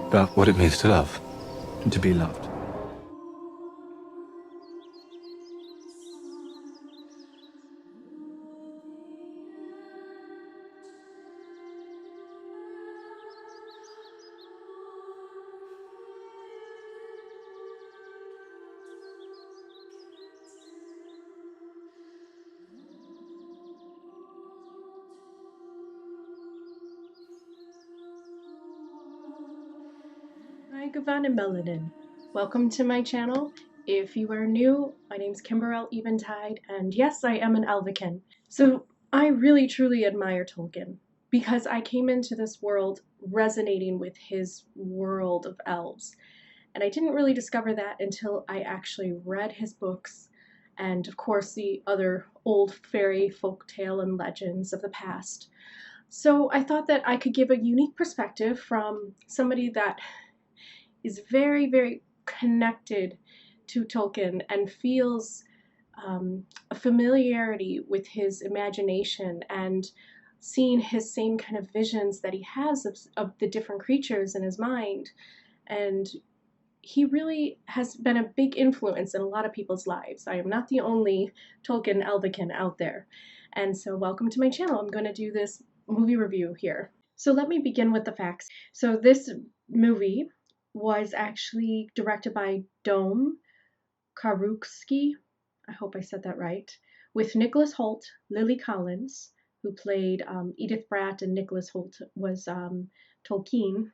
about what it means to love and to be loved. Hi, Gavan and Melanin. Welcome to my channel. If you are new, my name's Kimberell Eventide, and yes, I am an Elvican. So I really truly admire Tolkien because I came into this world resonating with his world of elves. And I didn't really discover that until I actually read his books and, of course, the other old fairy folktale and legends of the past. So I thought that I could give a unique perspective from somebody that is very, very connected to Tolkien and feels a familiarity with his imagination and seeing his same kind of visions that he has of the different creatures in his mind. And he really has been a big influence in a lot of people's lives. I am not the only Tolkien Elvican out there. And so welcome to my channel. I'm going to do this movie review here. So let me begin with the facts. So this movie was actually directed by Dome Karuksky, I hope I said that right, with Nicholas Hoult, Lily Collins, who played Edith Bratt, and Nicholas Hoult was Tolkien,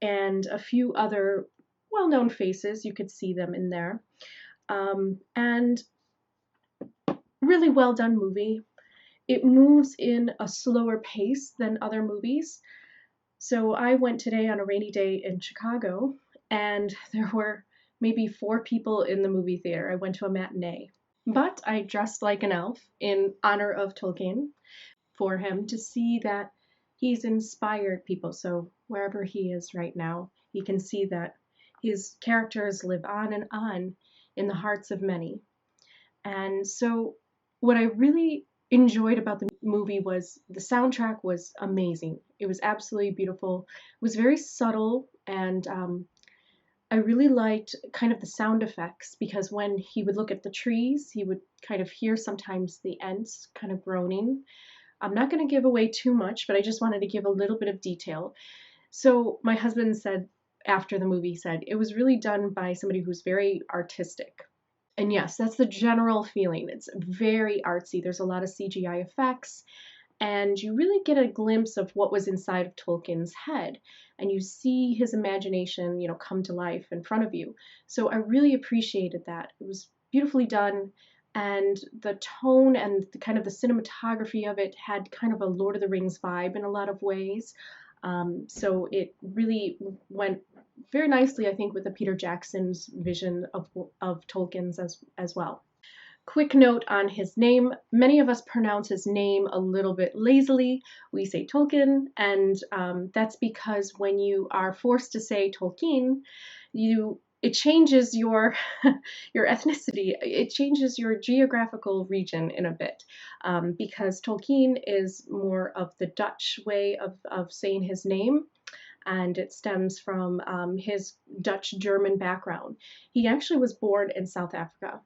and a few other well-known faces. You could see them in there. And really well done movie. It moves in a slower pace than other movies. So I went today on a rainy day in Chicago, and there were maybe 4 people in the movie theater. I went to a matinee. But I dressed like an elf in honor of Tolkien for him to see that he's inspired people. So wherever he is right now, he can see that his characters live on and on in the hearts of many. And so what I really enjoyed about the movie was the soundtrack was amazing. It was absolutely beautiful. It was very subtle, and I really liked kind of the sound effects, because when he would look at the trees, he would kind of hear sometimes the ants kind of groaning. I'm not going to give away too much, but I just wanted to give a little bit of detail. So my husband said after the movie, said it was really done by somebody who's very artistic. And yes, that's the general feeling. It's very artsy. There's a lot of CGI effects, and you really get a glimpse of what was inside of Tolkien's head, and you see his imagination, come to life in front of you. So I really appreciated that. It was beautifully done, and the tone and kind of the cinematography of it had kind of a Lord of the Rings vibe in a lot of ways. So it really went very nicely, I think, with the Peter Jackson's vision of Tolkien's as well. Quick note on his name. Many of us pronounce his name a little bit lazily. We say Tolkien, and that's because when you are forced to say Tolkien, it changes your your ethnicity. It changes your geographical region in a bit, because Tolkien is more of the Dutch way of saying his name, and it stems from his Dutch-German background. He actually was born in South Africa,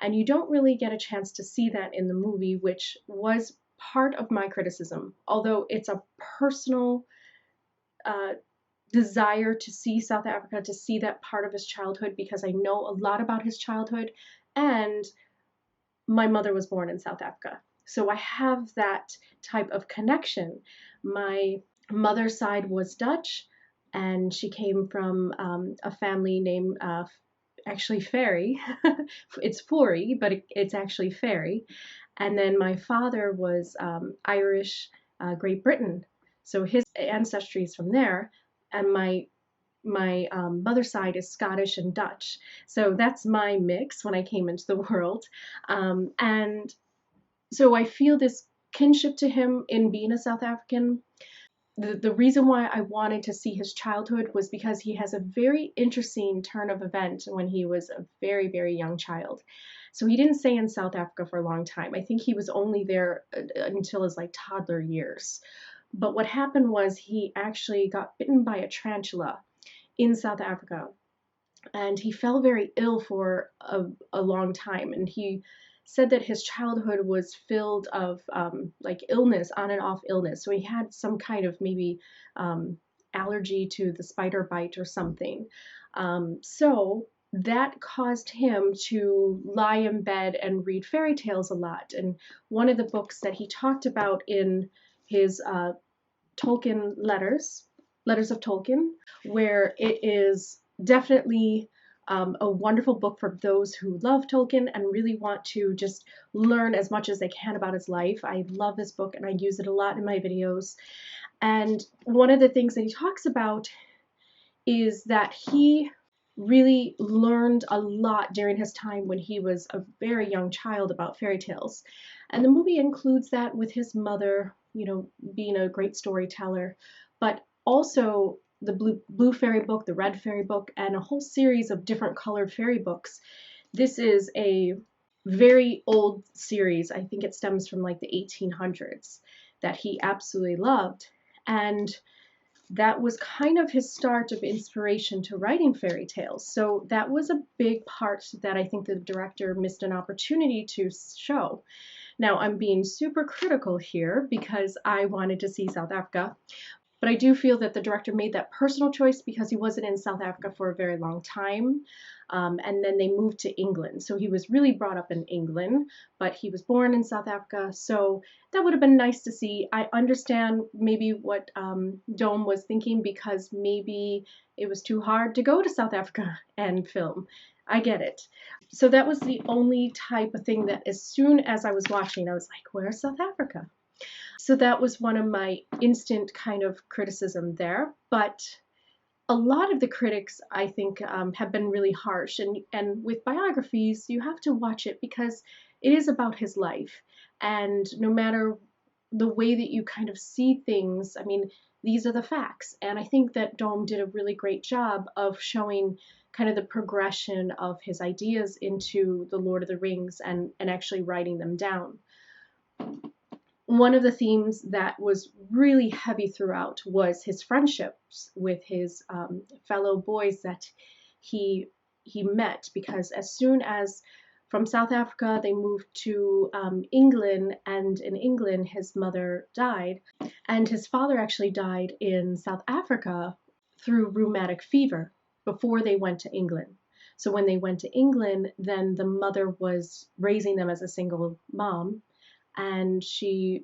and you don't really get a chance to see that in the movie, which was part of my criticism. Although it's a personal desire to see South Africa, to see that part of his childhood, because I know a lot about his childhood, and my mother was born in South Africa. So I have that type of connection. My mother's side was Dutch, and she came from a family named actually Fairy. It's Fourie, but it's actually Fairy. And then my father was Irish, Great Britain. So his ancestry is from there, and my mother's side is Scottish and Dutch. So that's my mix when I came into the world. And so I feel this kinship to him in being a South African. The reason why I wanted to see his childhood was because he has a very interesting turn of event when he was a very, very young child. So he didn't stay in South Africa for a long time. I think he was only there until his toddler years. But what happened was he actually got bitten by a tarantula in South Africa, and he fell very ill for a long time. And he said that his childhood was filled of like illness, on and off illness. So he had some kind of maybe allergy to the spider bite or something. So that caused him to lie in bed and read fairy tales a lot. And one of the books that he talked about in his Tolkien letters of Tolkien, where it is definitely a wonderful book for those who love Tolkien and really want to just learn as much as they can about his life. I love this book and I use it a lot in my videos. And one of the things that he talks about is that he really learned a lot during his time when he was a very young child about fairy tales. And the movie includes that with his mother, you know, being a great storyteller, but also the blue fairy book, the red fairy book, and a whole series of different colored fairy books. This is a very old series. I think it stems from like the 1800s that he absolutely loved. And that was kind of his start of inspiration to writing fairy tales. So that was a big part that I think the director missed an opportunity to show. Now, I'm being super critical here because I wanted to see South Africa, but I do feel that the director made that personal choice because he wasn't in South Africa for a very long time. And then they moved to England. So he was really brought up in England, but he was born in South Africa. So that would have been nice to see. I understand maybe what Dome was thinking, because maybe it was too hard to go to South Africa and film. I get it. So that was the only type of thing that as soon as I was watching, I was like, where's South Africa? So that was one of my instant kind of criticism there. But a lot of the critics, I think, have been really harsh. And with biographies, you have to watch it because it is about his life. And no matter the way that you kind of see things, I mean, these are the facts. And I think that Dome did a really great job of showing kind of the progression of his ideas into the Lord of the Rings and actually writing them down. One of the themes that was really heavy throughout was his friendships with his fellow boys that he met, because as soon as from South Africa they moved to England, and in England his mother died, and his father actually died in South Africa through rheumatic fever before they went to England. So when they went to England, then the mother was raising them as a single mom. And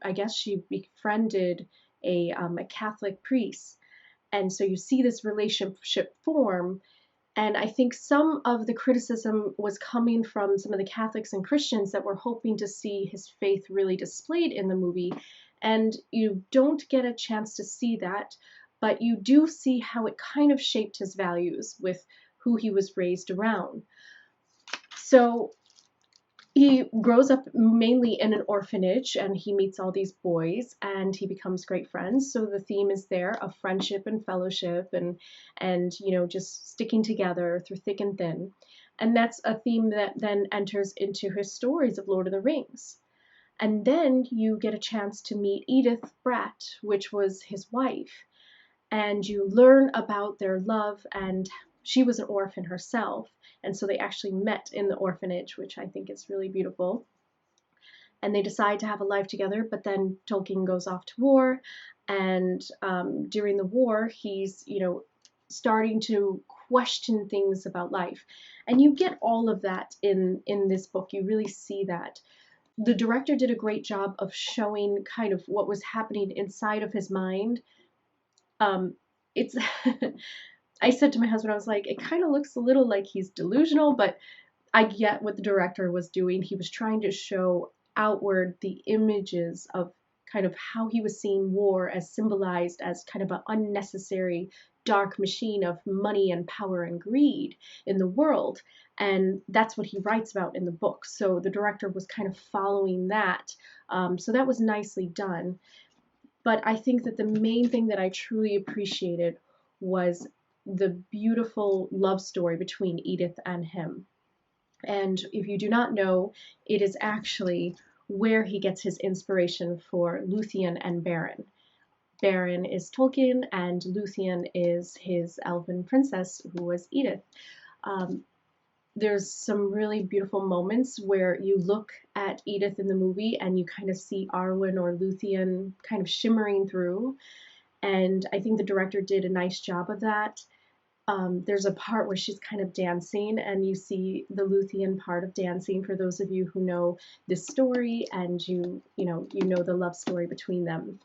I guess she befriended a Catholic priest. And so you see this relationship form. And I think some of the criticism was coming from some of the Catholics and Christians that were hoping to see his faith really displayed in the movie. And you don't get a chance to see that, but you do see how it kind of shaped his values with who he was raised around. So he grows up mainly in an orphanage, and he meets all these boys and he becomes great friends. So the theme is there of friendship and fellowship and you know, just sticking together through thick and thin. And that's a theme that then enters into his stories of Lord of the Rings. And then you get a chance to meet Edith Bratt, which was his wife, and you learn about their love, and she was an orphan herself. And so they actually met in the orphanage, which I think is really beautiful. And they decide to have a life together, but then Tolkien goes off to war. And during the war, he's, you know, starting to question things about life. And you get all of that in this book. You really see that. The director did a great job of showing kind of what was happening inside of his mind. It's I said to my husband, I was like, it kind of looks a little like he's delusional, but I get what the director was doing. He was trying to show outward the images of kind of how he was seeing war as symbolized as kind of an unnecessary dark machine of money and power and greed in the world. And that's what he writes about in the book. So the director was kind of following that. So that was nicely done. But I think that the main thing that I truly appreciated was the beautiful love story between Edith and him. And if you do not know, it is actually where he gets his inspiration for Luthein and Beren. Beren is Tolkien, and Luthein is his elven princess, who was Edith. Um, there's some really beautiful moments where you look at Edith in the movie and you kind of see Arwen or Luthien kind of shimmering through, and I think the director did a nice job of that. There's a part where she's kind of dancing, and you see the Luthien part of dancing, for those of you who know this story and you know the love story between them.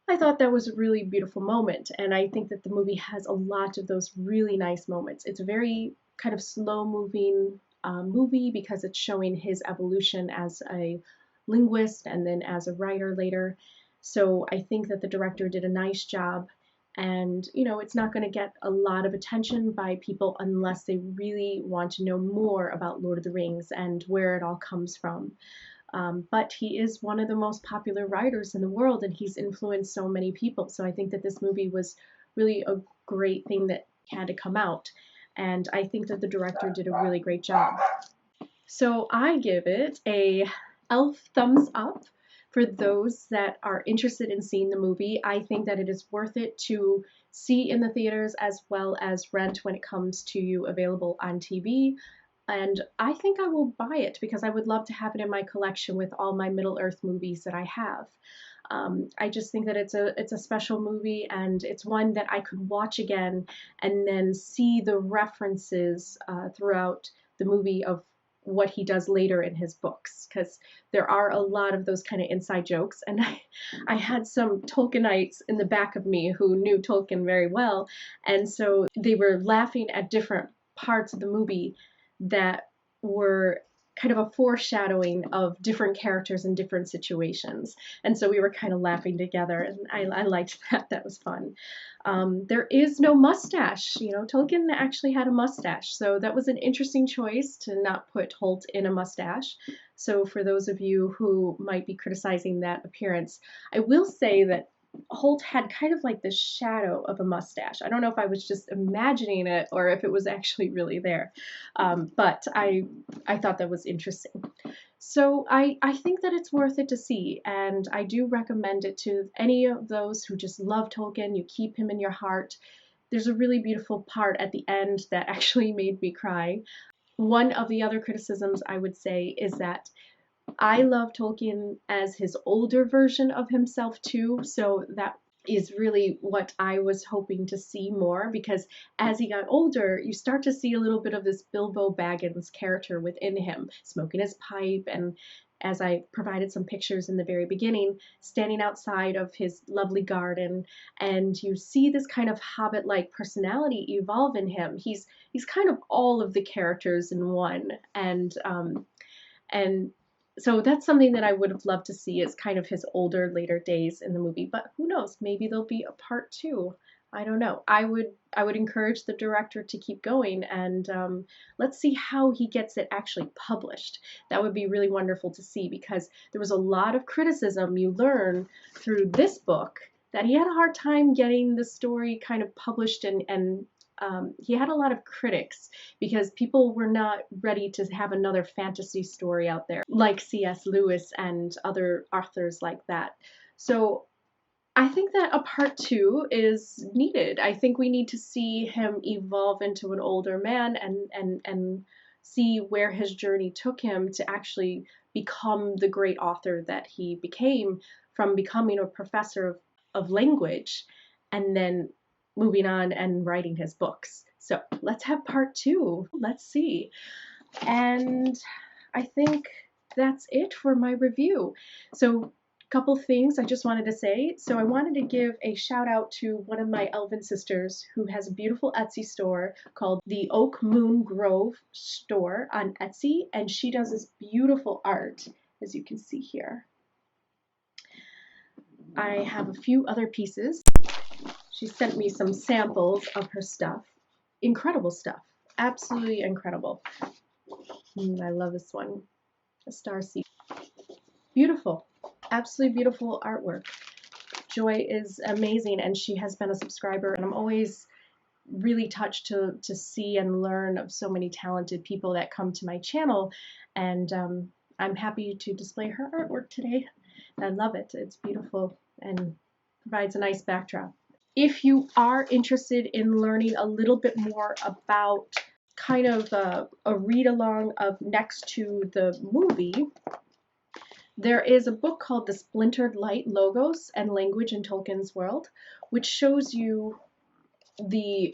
I thought that was a really beautiful moment, and I think that the movie has a lot of those really nice moments. It's a very kind of slow-moving movie because it's showing his evolution as a linguist and then as a writer later. So I think that the director did a nice job, and it's not going to get a lot of attention by people unless they really want to know more about Lord of the Rings and where it all comes from. But he is one of the most popular writers in the world, and he's influenced so many people. So I think that this movie was really a great thing that had to come out. And I think that the director did a really great job. So I give it a elf thumbs up for those that are interested in seeing the movie. I think that it is worth it to see in the theaters as well as rent when it comes to you available on TV. And I think I will buy it because I would love to have it in my collection with all my Middle Earth movies that I have. I just think that it's a special movie, and it's one that I could watch again and then see the references throughout the movie of what he does later in his books, because there are a lot of those kind of inside jokes, and I had some Tolkienites in the back of me who knew Tolkien very well, and so they were laughing at different parts of the movie that were kind of a foreshadowing of different characters in different situations. And so we were kind of laughing together, and I liked that. That was fun. There is no mustache. Tolkien actually had a mustache, so that was an interesting choice to not put Holt in a mustache. So for those of you who might be criticizing that appearance, I will say that Holt had kind of like the shadow of a mustache. I don't know if I was just imagining it or if it was actually really there, but I thought that was interesting. So I think that it's worth it to see, and I do recommend it to any of those who just love Tolkien. You keep him in your heart. There's a really beautiful part at the end that actually made me cry. One of the other criticisms I would say is that I love Tolkien as his older version of himself too, so that is really what I was hoping to see more, because as he got older, you start to see a little bit of this Bilbo Baggins character within him, smoking his pipe, and as I provided some pictures in the very beginning, standing outside of his lovely garden, and you see this kind of hobbit-like personality evolve in him. He's kind of all of the characters in one, and so that's something that I would have loved to see, is kind of his older, later days in the movie. But who knows? Maybe there'll be a part 2. I don't know. I would encourage the director to keep going, and let's see how he gets it actually published. That would be really wonderful to see, because there was a lot of criticism you learn through this book that he had a hard time getting the story kind of published, and he had a lot of critics because people were not ready to have another fantasy story out there like C.S. Lewis and other authors like that. So I think that a part 2 is needed. I think we need to see him evolve into an older man and see where his journey took him to actually become the great author that he became, from becoming a professor of language and then moving on and writing his books. So let's have part 2. Let's see. And I think that's it for my review. So couple things I just wanted to say. So I wanted to give a shout out to one of my Elven sisters who has a beautiful Etsy store called the Oak Moon Grove store on Etsy, and she does this beautiful art, as you can see here. I have a few other pieces. She sent me some samples of her stuff. Incredible stuff. Absolutely incredible. I love this one. A star seed. Beautiful. Absolutely beautiful artwork. Joy is amazing, and she has been a subscriber, and I'm always really touched to see and learn of so many talented people that come to my channel, and I'm happy to display her artwork today. I love it. It's beautiful, and provides a nice backdrop. If you are interested in learning a little bit more about kind of a read-along of next to the movie, there is a book called The Splintered Light, Logos and Language in Tolkien's World, which shows you the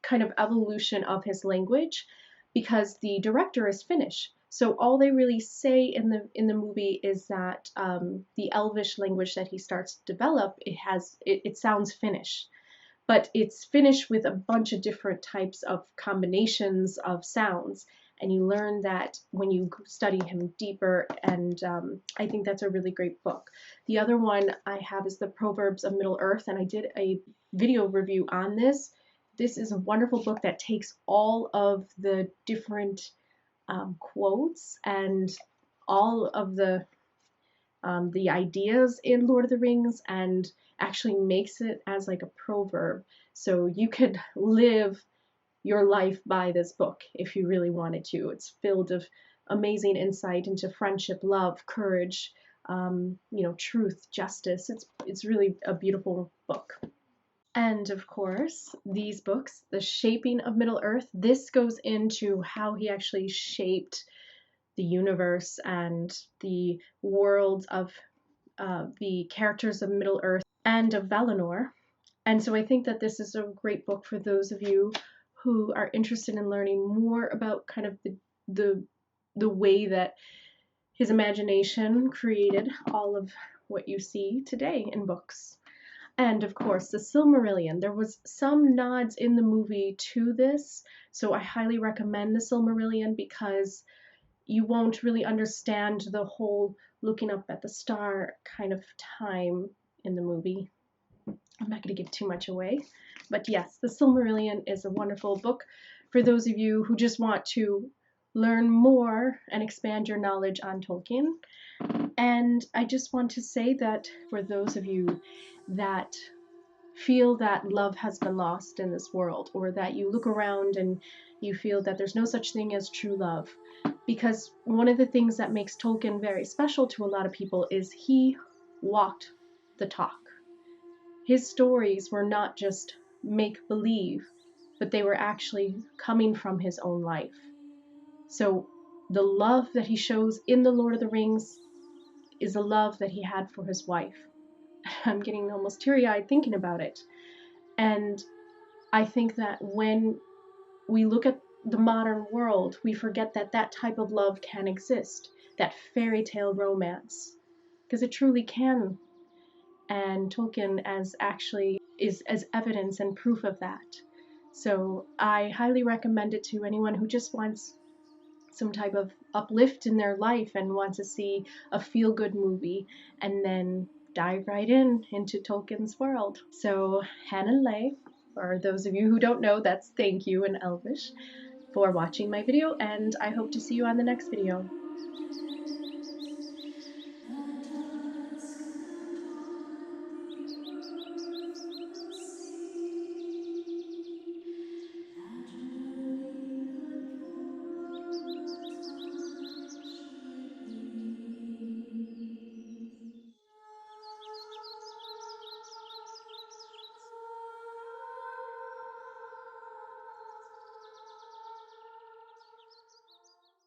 kind of evolution of his language, because the director is Finnish. So all they really say in the movie is that the Elvish language that he starts to develop, it sounds Finnish, but it's Finnish with a bunch of different types of combinations of sounds, and you learn that when you study him deeper, and I think that's a really great book. The other one I have is the Proverbs of Middle Earth, and I did a video review on this. This is a wonderful book that takes all of the different quotes and all of the ideas in Lord of the Rings and actually makes it as like a proverb. So you could live your life by this book if you really wanted to. It's filled of amazing insight into friendship, love, courage, truth, justice. It's really a beautiful book. And of course, these books, The Shaping of Middle Earth, this goes into how he actually shaped the universe and the worlds of the characters of Middle Earth and of Valinor. And so I think that this is a great book for those of you who are interested in learning more about kind of the way that his imagination created all of what you see today in books. And of course, the Silmarillion. There was some nods in the movie to this, so I highly recommend the Silmarillion, because you won't really understand the whole looking up at the star kind of time in the movie. I'm not going to give too much away, but yes, the Silmarillion is a wonderful book for those of you who just want to learn more and expand your knowledge on Tolkien. And I just want to say that for those of you that feel that love has been lost in this world, or that you look around and you feel that there's no such thing as true love, because one of the things that makes Tolkien very special to a lot of people is he walked the talk. His stories were not just make-believe, but they were actually coming from his own life. So the love that he shows in The Lord of the Rings is a love that he had for his wife. I'm getting almost teary-eyed thinking about it. And I think that when we look at the modern world, we forget that that type of love can exist, that fairy tale romance, because it truly can. And Tolkien is as evidence and proof of that. So I highly recommend it to anyone who just wants some type of uplift in their life and wants to see a feel-good movie and then dive right into Tolkien's world. So Hanalei, for those of you who don't know, that's thank you in Elvish, for watching my video, and I hope to see you on the next video.